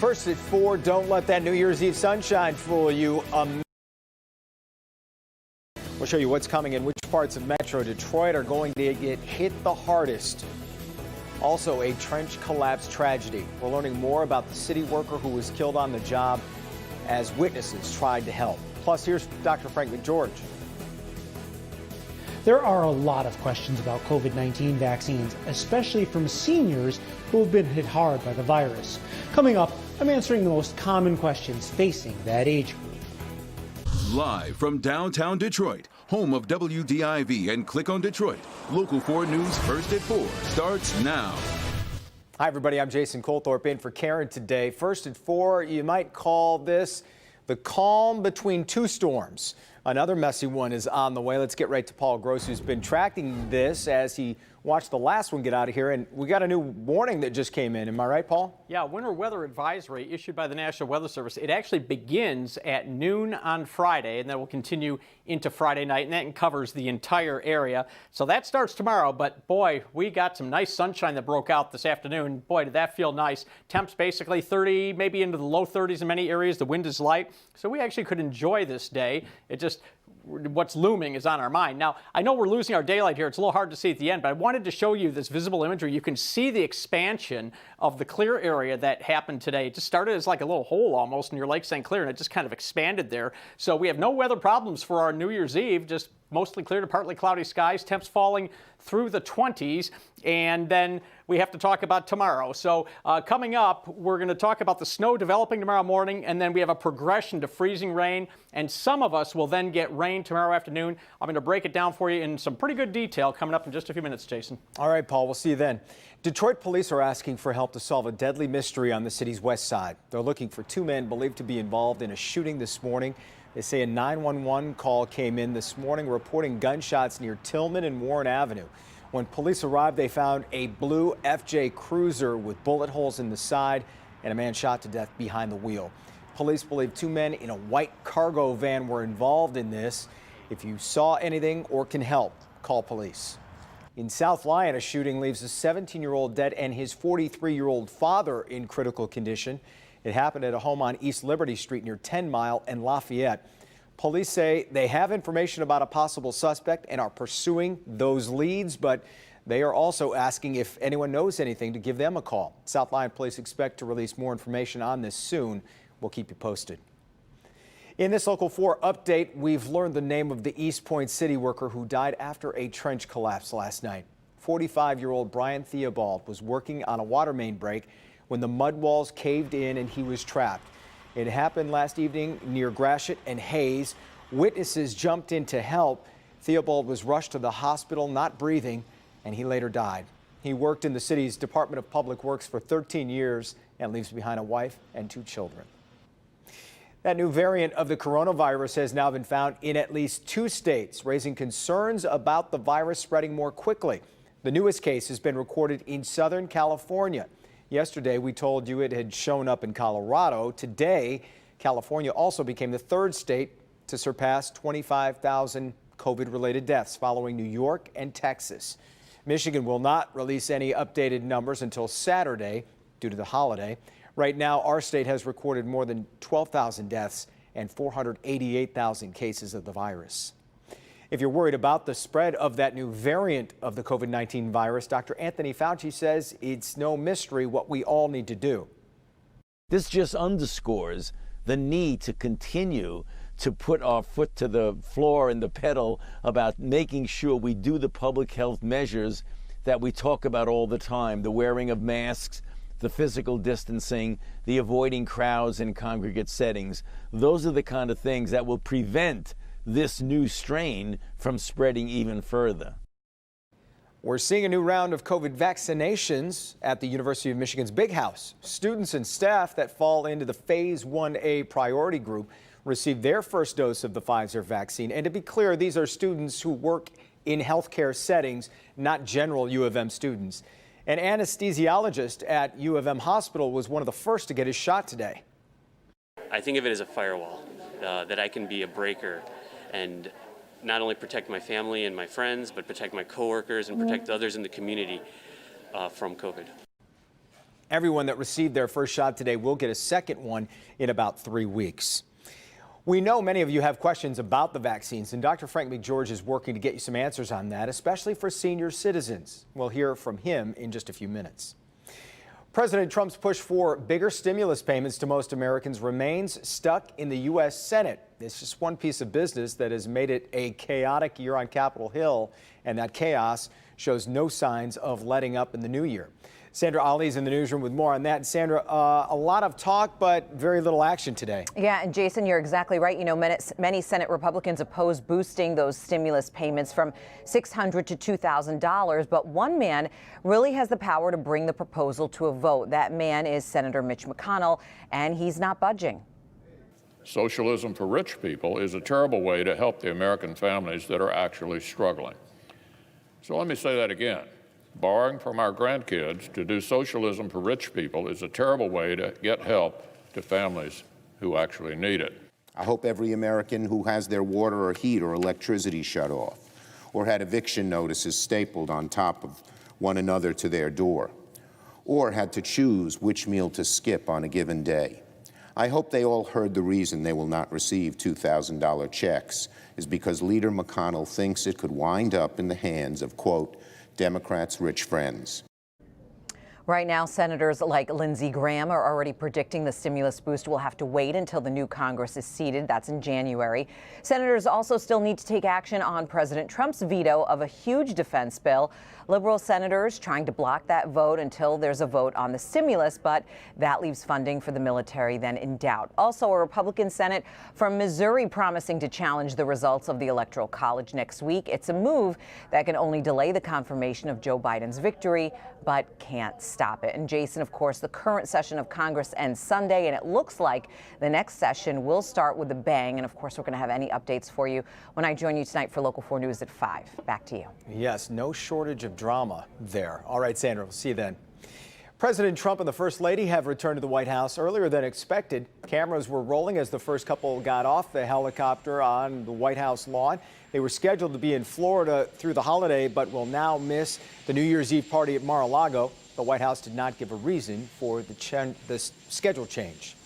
First at 4, don't let that New Year's Eve sunshine fool you. We'll show you what's coming and which parts of Metro Detroit are going to get hit the hardest. Also, a trench collapse tragedy. We're learning more about the city worker who was killed on the job as witnesses tried to help. Plus, here's Dr. Frank McGeorge. There are a lot of questions about COVID-19 vaccines, especially from seniors who have been hit hard by the virus. Coming up, I'm answering the most common questions facing that age group. Live from downtown Detroit, home of WDIV and Click on Detroit, Local 4 News First at 4 starts now. Hi, everybody. I'm Jason Colthorpe in for Karen today. First at 4, you might call this the calm between two storms. Another messy one is on the way. Let's get right to Paul Gross, who's been tracking this as he watched the last one get out of here. And we got a new warning that just came in. Am I right, Paul? Yeah, winter weather advisory issued by the National Weather Service. It actually begins at noon on Friday, and then will continue into Friday night, and that covers the entire area. So that starts tomorrow, but boy, we got some nice sunshine that broke out this afternoon. Boy, did that feel nice. Temps basically 30, maybe into the low 30s in many areas. The wind is light, so we actually could enjoy this day. It just, what's looming is on our mind. Now, I know we're losing our daylight here. It's a little hard to see at the end, but I wanted to show you this visible imagery. You can see the expansion of the clear area that happened today. It just started as like a little hole almost near Lake St. Clair, and it just kind of expanded there. So we have no weather problems for our New Year's Eve, just mostly clear to partly cloudy skies, temps falling through the 20s, and then we have to talk about tomorrow. So coming up, we're going to talk about the snow developing tomorrow morning, and then we have a progression to freezing rain, and some of us will then get rain tomorrow afternoon. I'm going to break it down for you in some pretty good detail coming up in just a few minutes, Jason. All right, Paul, we'll see you then. Detroit police are asking for help to solve a deadly mystery on the city's west side. They're looking for 2 men believed to be involved in a shooting this morning. They say a 911 call came in this morning reporting gunshots near Tillman and Warren Avenue. When police arrived, they found a blue FJ Cruiser with bullet holes in the side and a man shot to death behind the wheel. Police believe 2 men in a white cargo van were involved in this. If you saw anything or can help, call police. In South Lyon, a shooting leaves a 17-year-old dead and his 43-year-old father in critical condition. It happened at a home on East Liberty Street near 10 Mile and Lafayette. Police say they have information about a possible suspect and are pursuing those leads, but they are also asking if anyone knows anything to give them a call. South Lyon police expect to release more information on this soon. We'll keep you posted. In this Local 4 update, we've learned the name of the East Point city worker who died after a trench collapse last night. 45-year-old Brian Theobald was working on a water main break when the mud walls caved in and he was trapped. It happened last evening near Gratiot and Hayes. Witnesses jumped in to help. Theobald was rushed to the hospital, not breathing, and he later died. He worked in the city's Department of Public Works for 13 years and leaves behind a wife and 2 children. That new variant of the coronavirus has now been found in at least 2 states, raising concerns about the virus spreading more quickly. The newest case has been recorded in Southern California. Yesterday, we told you it had shown up in Colorado. Today, California also became the 3rd state to surpass 25,000 COVID-related deaths, following New York and Texas. Michigan will not release any updated numbers until Saturday due to the holiday. Right now, our state has recorded more than 12,000 deaths and 488,000 cases of the virus. If you're worried about the spread of that new variant of the COVID-19 virus, Dr. Anthony Fauci says it's no mystery what we all need to do. This just underscores the need to continue to put our foot to the floor and the pedal about making sure we do the public health measures that we talk about all the time, the wearing of masks, the physical distancing, the avoiding crowds in congregate settings. Those are the kind of things that will prevent this new strain from spreading even further. We're seeing a new round of COVID vaccinations at the University of Michigan's Big House. Students and staff that fall into the Phase 1A priority group received their first dose of the Pfizer vaccine. And to be clear, these are students who work in healthcare settings, not general U of M students. An anesthesiologist at U of M Hospital was one of the first to get his shot today. I think of it as a firewall, that I can be a breaker and not only protect my family and my friends, but protect my coworkers and protect others in the community from COVID. Everyone that received their first shot today will get a second one in about 3 weeks. We know many of you have questions about the vaccines, and Dr. Frank McGeorge is working to get you some answers on that, especially for senior citizens. We'll hear from him in just a few minutes. President Trump's push for bigger stimulus payments to most Americans remains stuck in the U.S. Senate. It's just one piece of business that has made it a chaotic year on Capitol Hill, and that chaos shows no signs of letting up in the new year. Sandra Ali is in the newsroom with more on that. Sandra, a lot of talk, but very little action today. Yeah, and Jason, you're exactly right. You know, many Senate Republicans oppose boosting those stimulus payments from $600 to $2,000. But one man really has the power to bring the proposal to a vote. That man is Senator Mitch McConnell, and he's not budging. Socialism for rich people is a terrible way to help the American families that are actually struggling. So let me say that again. Borrowing from our grandkids to do socialism for rich people is a terrible way to get help to families who actually need it. I hope every American who has their water or heat or electricity shut off, or had eviction notices stapled on top of one another to their door, or had to choose which meal to skip on a given day. I hope they all heard the reason they will not receive $2,000 checks is because Leader McConnell thinks it could wind up in the hands of, quote, Democrats' rich friends. Right now, senators like Lindsey Graham are already predicting the stimulus boost will have to wait until the new Congress is seated. That's in January. Senators also still need to take action on President Trump's veto of a huge defense bill. Liberal senators trying to block that vote until there's a vote on the stimulus, but that leaves funding for the military then in doubt. Also, a Republican Senate from Missouri promising to challenge the results of the Electoral College next week. It's a move that can only delay the confirmation of Joe Biden's victory, but can't stop it. And Jason, of course, the current session of Congress ends Sunday, and it looks like the next session will start with a bang. And of course, we're going to have any updates for you when I join you tonight for Local 4 News at 5. Back to you. Yes, no shortage of drama there. All right, Sandra, we'll see you then. President Trump and the First Lady have returned to the White House earlier than expected. Cameras were rolling as the first couple got off the helicopter on the White House lawn. They were scheduled to be in Florida through the holiday, but will now miss the New Year's Eve party at Mar-a-Lago. The White House did not give a reason for the schedule change.